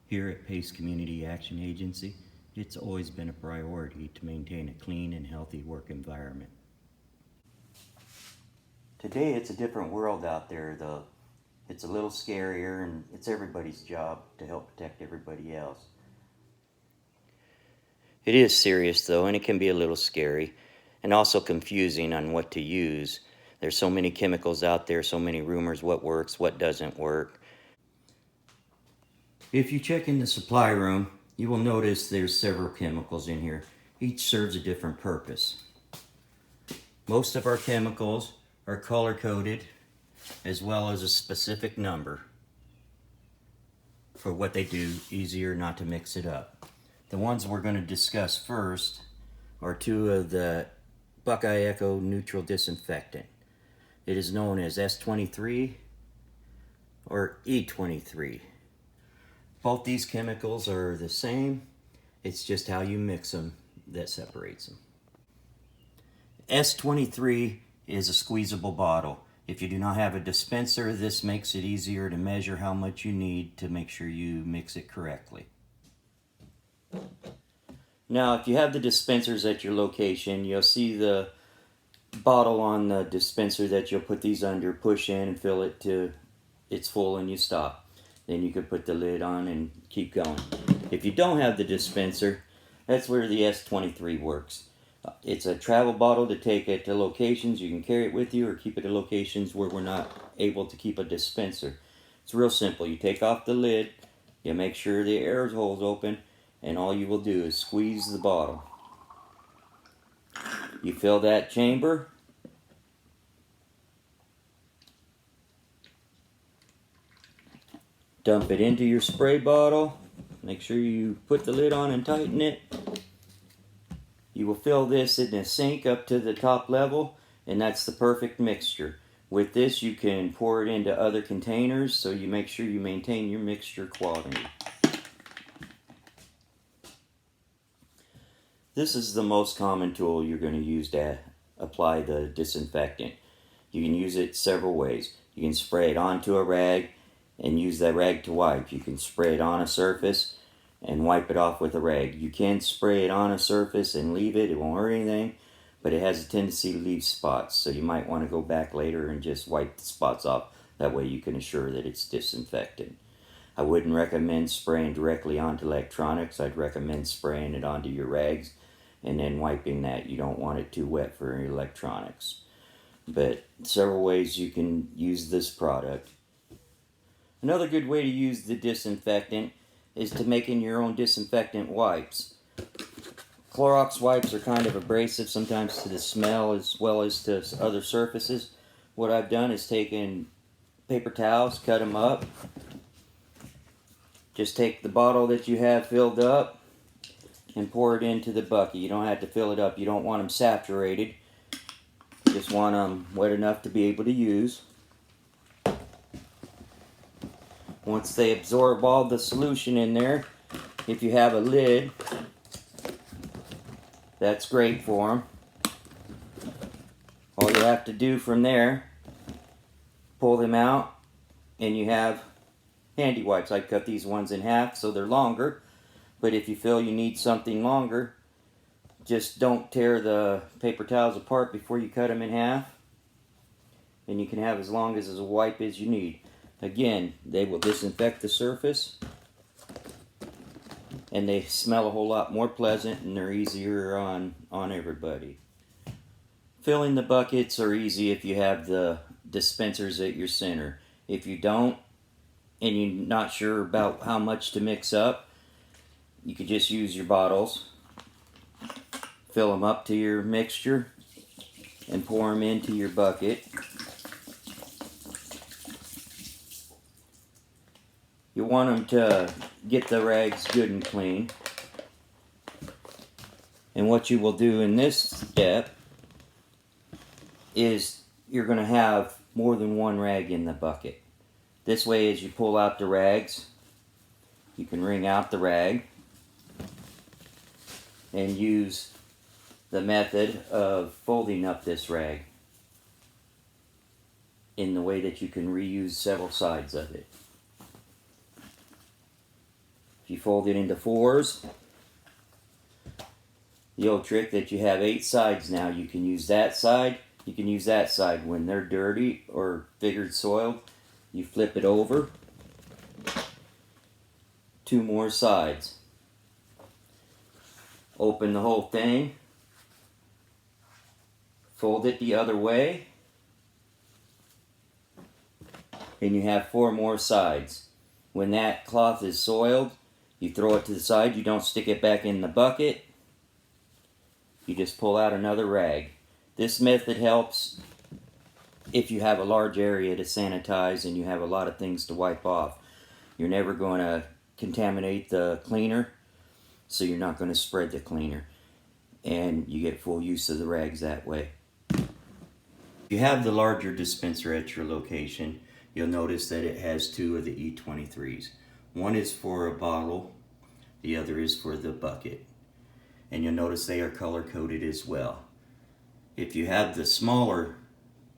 Here at Pace Community Action Agency, it's always been a priority to maintain a clean and healthy work environment. Today it's a different world out there though. It's a little scarier and it's everybody's job to help protect everybody else. It is serious though, and it can be a little scary and also confusing on what to use. There's so many chemicals out there, so many rumors, what works, what doesn't work. If you check in the supply room, you will notice there's several chemicals in here. Each serves a different purpose. Most of our chemicals are color-coded as well as a specific number for what they do, easier not to mix it up. The ones we're going to discuss first are two of the Buckeye Echo Neutral Disinfectant. It is known as S23 or E23. Both these chemicals are the same. It's just how you mix them that separates them. S23 is a squeezable bottle. If you do not have a dispenser, this makes it easier to measure how much you need to make sure you mix it correctly. Now, if you have the dispensers at your location, you'll see the bottle on the dispenser that you'll put these under, push in and fill it to it's full and you stop. Then you could put the lid on and keep going. If you don't have the dispenser, that's where the S23 works. It's a travel bottle to take it to locations. You can carry it with you or keep it at locations where we're not able to keep a dispenser. It's real simple. You take off the lid, you make sure the air hole's open, and all you will do is squeeze the bottle. You fill that chamber. Dump it into your spray bottle. Make sure you put the lid on and tighten it. You will fill this in a sink up to the top level, and that's the perfect mixture. With this, you can pour it into other containers, so you make sure you maintain your mixture quality. This is the most common tool you're going to use to apply the disinfectant. You can use it several ways. You can spray it onto a rag and use that rag to wipe. You can spray it on a surface and wipe it off with a rag. You can spray it on a surface and leave it. It won't hurt anything, but it has a tendency to leave spots. So you might want to go back later and just wipe the spots off. That way you can assure that it's disinfected. I wouldn't recommend spraying directly onto electronics. I'd recommend spraying it onto your rags and then wiping that. You don't want it too wet for your electronics. But several ways you can use this product. Another good way to use the disinfectant is to making your own disinfectant wipes. Clorox wipes are kind of abrasive sometimes to the smell as well as to other surfaces. What I've done is taken paper towels, cut them up. Just take the bottle that you have filled up and pour it into the bucket. You don't have to fill it up. You don't want them saturated. You just want them wet enough to be able to use. Once they absorb all the solution in there, if you have a lid, that's great for them. All you have to do from there, pull them out, and you have handy wipes. I cut these ones in half so they're longer, but if you feel you need something longer, just don't tear the paper towels apart before you cut them in half, and you can have as long as a wipe as you need. Again, they will disinfect the surface, and they smell a whole lot more pleasant, and they're easier on everybody. Filling the buckets are easy if you have the dispensers at your center. If you don't, and you're not sure about how much to mix up, you could just use your bottles, fill them up to your mixture, and pour them into your bucket. You want them to get the rags good and clean. And what you will do in this step is you're going to have more than one rag in the bucket. This way, as you pull out the rags, you can wring out the rag and use the method of folding up this rag in the way that you can reuse several sides of it. If you fold it into 4s, the old trick that you have 8 sides now, you can use that side, you can use that side. When they're dirty or figured soiled, you flip it over, 2 more sides. Open the whole thing, fold it the other way, and you have 4 more sides. When that cloth is soiled, you throw it to the side. You don't stick it back in the bucket. You just pull out another rag. This method helps if you have a large area to sanitize and you have a lot of things to wipe off. You're never going to contaminate the cleaner, so you're not going to spread the cleaner. And you get full use of the rags that way. If you have the larger dispenser at your location, you'll notice that it has 2 of the E23s. One is for a bottle, the other is for the bucket. And you'll notice they are color coded as well. If you have the smaller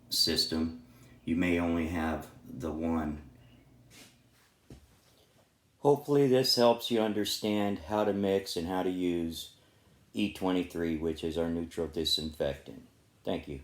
system, you may only have the one. Hopefully this helps you understand how to mix and how to use E23, which is our neutral disinfectant. Thank you.